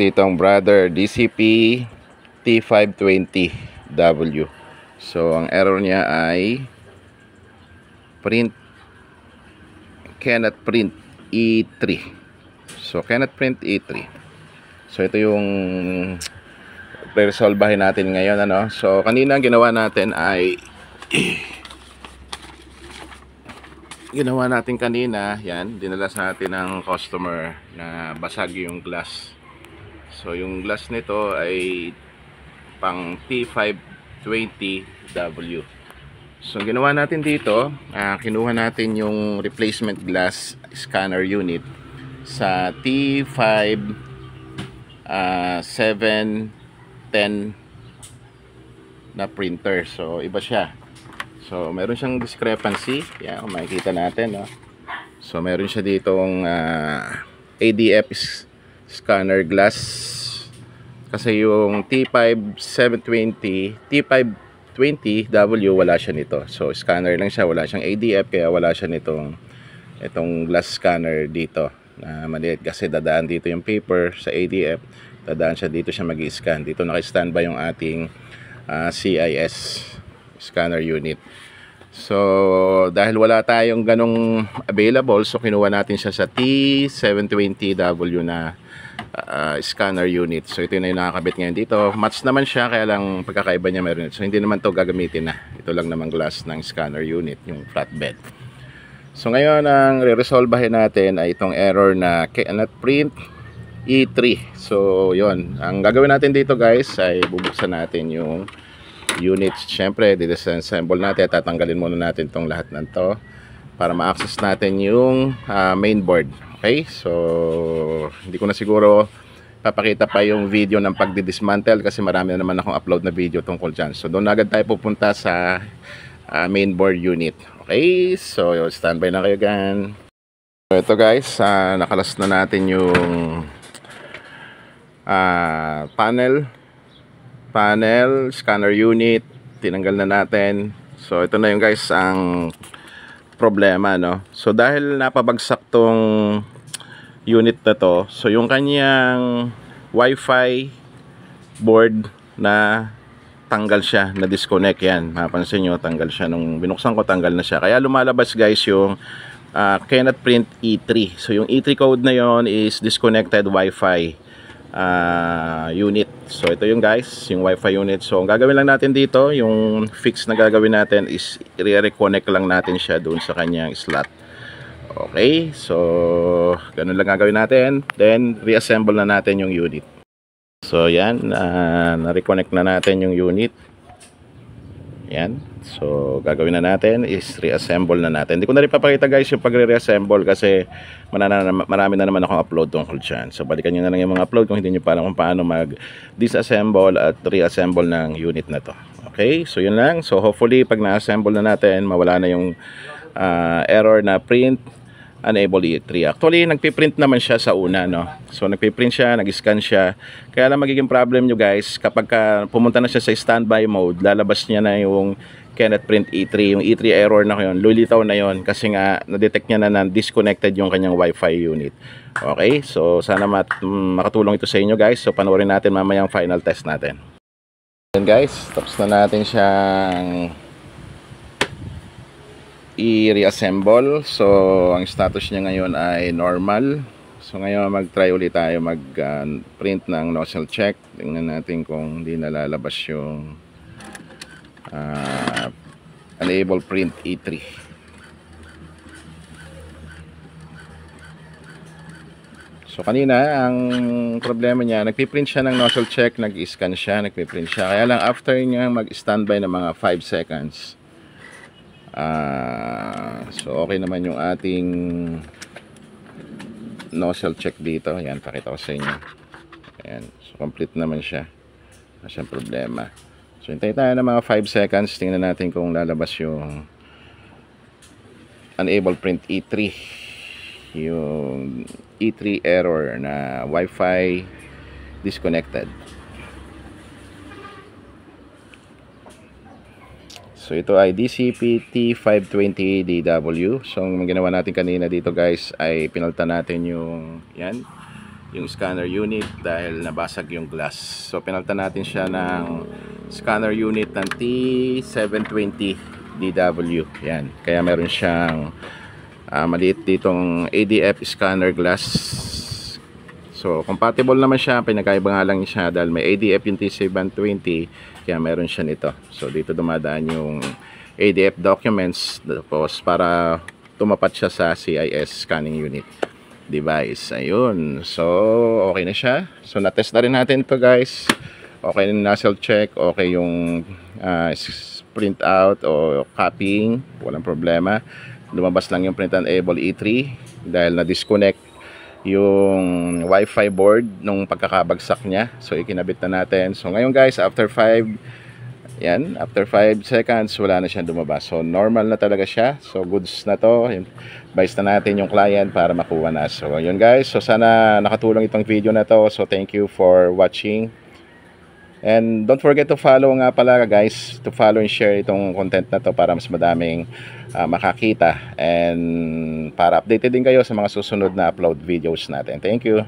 ditong brother DCP T520W. So ang error niya ay cannot print E3. So cannot print E3. So ito yung re-resolvehin natin ngayon, ano. So kanina ang ginawa natin ay yan, dinala sa atin ng customer na basag yung glass. So yung glass nito ay pang T520W. So ginawa natin dito, kinuha natin yung replacement glass scanner unit sa T5 710 na printer. So iba siya. So meron siyang discrepancy. Yan, kung makikita natin, no? So meron siya ditong ADF scanner glass. Kasi yung T5 720, T520W wala siya nito. So scanner lang siya, wala siyang ADF, kaya wala siya itong glass scanner dito na maliit, kasi dadaan dito yung paper sa ADF, dadaan siya dito, siya mag-i-scan. Dito naka-standby yung ating CIS scanner unit. So dahil wala tayong ganong available, so kinuha natin siya sa T720W na scanner unit. So ito na yung nakakabit ngayon dito. Match naman siya, kaya lang pagkakaiba niya meron. So hindi naman to gagamitin na. Ito lang naman glass ng scanner unit, yung flatbed. So ngayon ang re-resolvehin natin ay itong error na cannot print E3. So yon, ang gagawin natin dito guys ay bubuksan natin yung units. Syempre disassemble natin, tatanggalin muna natin itong lahat ng to para ma-access natin yung main board. Okay, so hindi ko na siguro papakita pa yung video ng pagdi-dismantle kasi marami na naman akong upload na video tungkol dyan. So doon agad tayo pupunta sa main board unit. Okay, so standby na kayo gan. So ito guys, nakalas na natin yung panel scanner unit, tinanggal na natin. So ito na yung guys ang problema, no. So dahil napabagsak tong unit na to, so yung kanyang wifi board na tanggal siya, na disconnect. Yan, mapansin nyo, tanggal siya nung binuksan ko, tanggal na siya, kaya lumalabas guys yung cannot print E3. So yung E3 code na yon is disconnected wifi unit. So ito yung guys, yung wifi unit. So ang gagawin lang natin dito, yung fix na gagawin natin is i-reconnect lang natin siya doon sa kanyang slot. Okay, so ganun lang gagawin natin, then reassemble na natin yung unit. So yan, na-reconnect na natin yung unit. Yan, so gagawin na natin is reassemble na natin. Hindi ko na rin papakita guys yung pagre-reassemble kasi marami na naman akong upload tungkol dyan. So balikan nyo na lang yung mga upload kung hindi nyo pa alam kung paano mag-disassemble at reassemble ng unit na to. Okay, so yun lang. So hopefully pag na-assemble na natin, mawala na yung error na print unable E3. Actually nagpiprint naman siya sa una, no. So nagpiprint siya, nag-scan siya. Kaya lang magiging problem nyo guys, kapag pumunta na siya sa standby mode, lalabas niya na yung cannot print E3. Yung E3 error na yun, lulitaw na yun kasi nga na-detect niya na disconnected yung kanyang wifi unit. Okay, so sana makatulong ito sa inyo guys. So panoorin natin mamaya yung final test natin. Yan guys, tapos na natin siyang i-reassemble. So ang status niya ngayon ay normal. So ngayon mag-try ulit tayo mag-print ng nozzle check. Tingnan natin kung hindi nalalabas yung unable print E3. So kanina ang problema niya, nagpiprint siya ng nozzle check, nag-scan siya, nagpiprint siya. Kaya lang after niya mag-standby ng mga 5 seconds, so okay naman yung ating nozzle check dito. Ayan, pakita ko sa inyo. Ayan, so complete naman siya. Wala siyang problema. So hintayin tayo ng mga 5 seconds. Tingnan natin kung lalabas yung unable print E3, yung E3 error na Wi-Fi disconnected. So ito ay DCP T520DW. So ang ginawa natin kanina dito guys ay pinalitan natin yung yan, yung scanner unit dahil nabasag yung glass. So pinalitan natin siya ng scanner unit ng T720 DW. Yan. Kaya meron siyang maliit ditong ADF scanner glass. So compatible naman siya, pinagkaiba nga lang siya dahil may ADF yung T720, kaya meron siya nito. So dito dumadaan yung ADF documents, tapos para tumapat siya sa CIS scanning unit device. Ayun. So okay na siya. So na-test na rin natin ito, guys. Okay yung nozzle check, okay yung print out o copying, walang problema. Lumabas lang yung print unable E3 dahil na-disconnect yung Wi-Fi board nung pagkakabagsak niya. So ikinabit na natin. So ngayon, guys, after 5 seconds wala na siyang lumabas. So normal na talaga siya. So goods na to. Advise na natin yung client para makuha na. So yun, guys. So sana nakatulong itong video na to. So thank you for watching. And don't forget to follow nga pala, guys, to follow and share itong content na to para mas madaming makakita and para updated din kayo sa mga susunod na upload videos natin. Thank you.